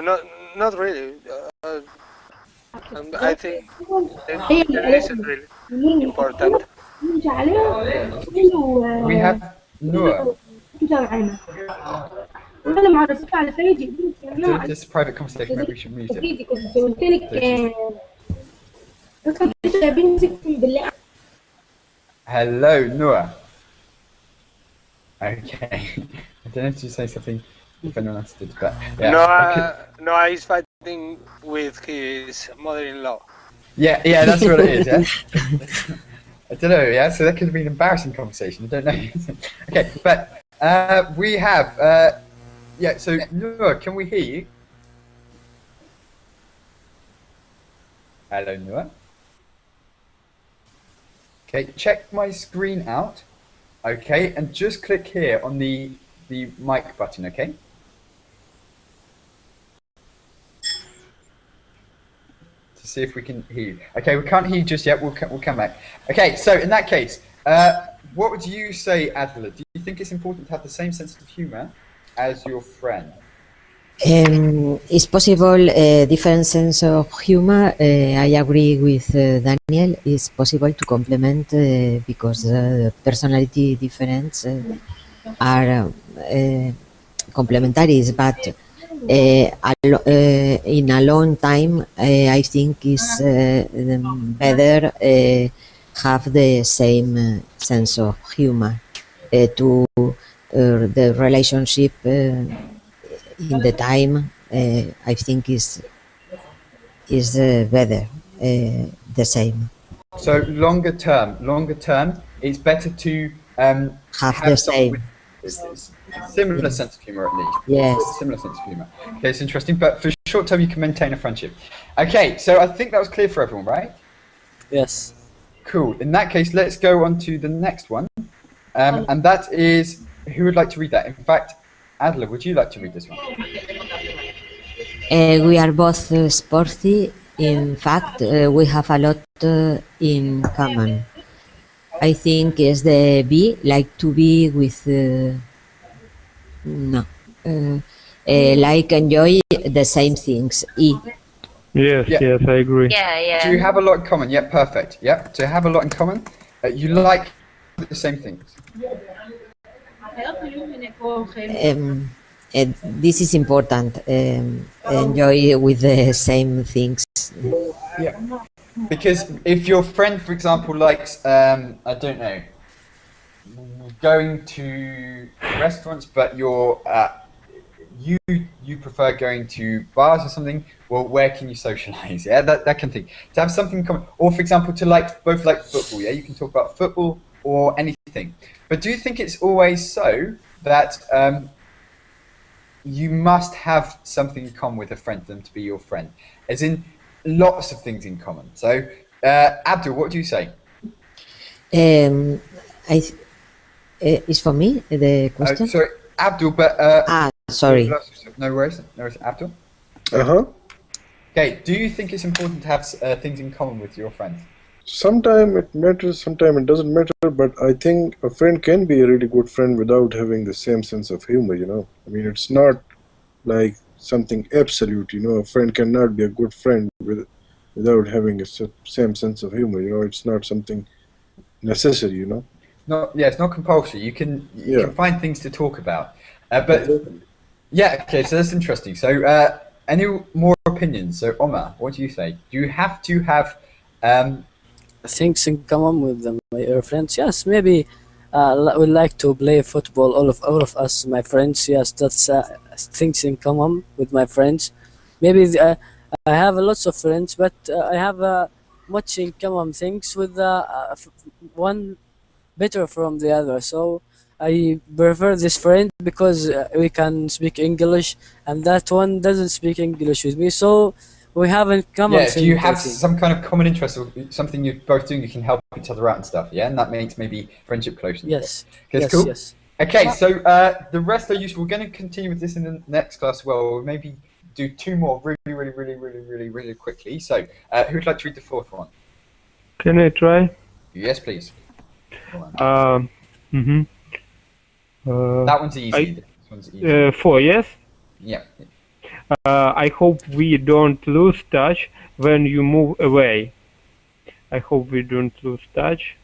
not really. I think it isn't really important. We have Noor. This is a private conversation. Maybe we should mute it. Hello, Noor. Okay. I don't know if you say something if anyone understood, but yeah. Noah is fighting with his mother-in-law. Yeah, that's what it is, yeah? I don't know, yeah, so that could have been an embarrassing conversation, I don't know. Okay, but we have, yeah, so Noah, can we hear you? Hello, Noah. Okay, check my screen out. Okay, and just click here on the mic button, okay? To see if we can hear you. Okay, we can't hear you just yet, we'll come back. Okay, so in that case, what would you say, Adela? Do you think it's important to have the same sense of humor as your friend? It's possible different sense of humor. I agree with Daniel. It's possible to complement because personality difference are complementaries, but in a long time, I think it's better have the same sense of humor to the relationship. In the time, I think is better, the same. So longer term, it's better to have the same. Similar sense of humor, at least. Yes. Similar sense of humor. Okay, it's interesting, but for short term, you can maintain a friendship. Okay, so I think that was clear for everyone, right? Yes. Cool. In that case, let's go on to the next one, and that is, who would like to read that? In fact, Adela, would you like to read this one? We are both sporty. In fact, we have a lot in common. I think is the B, like to be with, like enjoy the same things. E. Yes, I agree. Yeah. Do you have a lot in common? Yeah, perfect. Yeah, to have a lot in common. You like the same things. This is important. Enjoy with the same things. Yeah, because if your friend, for example, likes, I don't know, going to restaurants, but you prefer going to bars or something, well, where can you socialize? Yeah, that kind of thing. To have something in common, or for example, to both like football. Yeah, you can talk about football or anything. But do you think it's always so that you must have something in common with a friend for them to be your friend? As in, lots of things in common. So, Abdul, what do you say? It's for me, the question? Sorry, Abdul, but... sorry. No worries, Abdul. Okay, do you think it's important to have things in common with your friends? Sometimes it matters, sometimes it doesn't matter, but I think a friend can be a really good friend without having the same sense of humor, you know. I mean, it's not like something absolute, you know. A friend cannot be a good friend without having a same sense of humor, you know. It's not something necessary, you know. It's not compulsory. You can find things to talk about. But yeah, okay, so that's interesting. So any more opinions? So Omar, what do you say? Do you have to have Things in common with your friends? Yes, maybe we like to play football. All of us, my friends. Yes, that's things in common with my friends. Maybe I have lots of friends, but I have much in common things with one better from the other. So I prefer this friend because we can speak English, and that one doesn't speak English with me. So we have in common do you have things. some kind of common interest or something you're both doing you can help each other out and stuff, yeah? And that makes maybe friendship close. Yes. Okay, Yes, cool. yes. Okay, so the rest are useful. We're going to continue with this in the next class as well. We'll maybe do two more really quickly. So who'd like to read the fourth one? Can I try? Yes, please. That That one's easy. This one's easy. 4, yes? Yeah. I hope we don't lose touch when you move away. I hope we don't lose touch.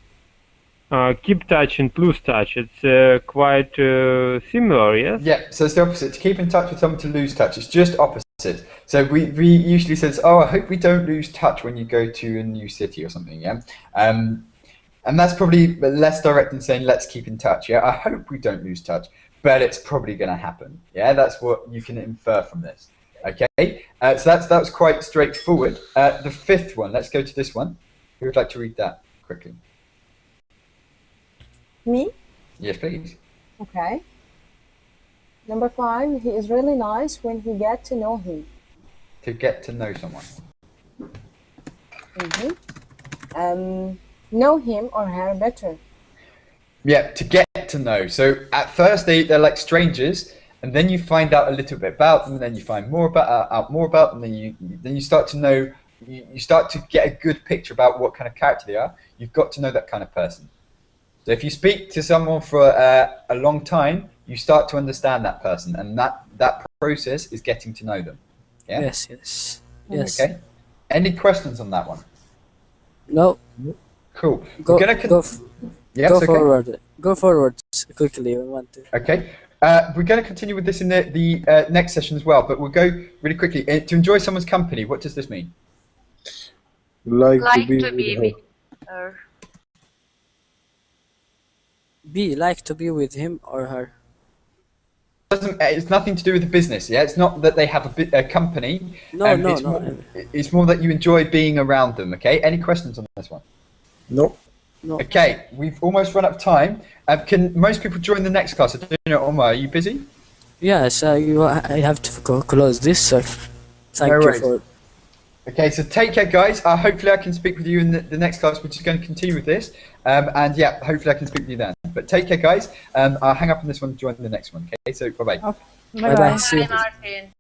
Keep touch and lose touch. It's quite similar, yes? Yeah, so it's the opposite. To keep in touch with someone, to lose touch. It's just opposite. So we usually says, oh, I hope we don't lose touch when you go to a new city or something, yeah? And that's probably less direct than saying, let's keep in touch, yeah? I hope we don't lose touch, but it's probably going to happen, yeah? That's what you can infer from this, okay? So that was quite straightforward. The fifth one, let's go to this one. Who would like to read that quickly? Me? Yes, please. Okay. Number 5, he is really nice when he get to know him. To get to know someone. Know him or her better. Yeah, to get to know. So at first they're like strangers, and then you find out a little bit about them, and then you find out more about them, and then you start to know. You start to get a good picture about what kind of character they are. You've got to know that kind of person. So if you speak to someone for a long time, you start to understand that person, and that process is getting to know them. Yeah? Yes. Okay. Any questions on that one? No. Cool. Go forward. Go forward quickly. We want to. Okay. We're going to continue with this in the next session as well, but we'll go really quickly. To enjoy someone's company, what does this mean? Like to be with her. Like to be with him or her. It's nothing to do with the business, yeah? It's not that they have a company. It's more that you enjoy being around them, okay? Any questions on this one? No. Okay, we've almost run out of time. Can most people join the next class? I don't know, Omar, are you busy? Yes, I have to close this, so thank you for... Okay, so take care, guys. Hopefully I can speak with you in the next class, which is going to continue with this. And yeah, hopefully I can speak with you then. But take care, guys. I'll hang up on this one and join the next one, okay? So, bye-bye. Okay. Bye-bye. See you. Bye, Martin.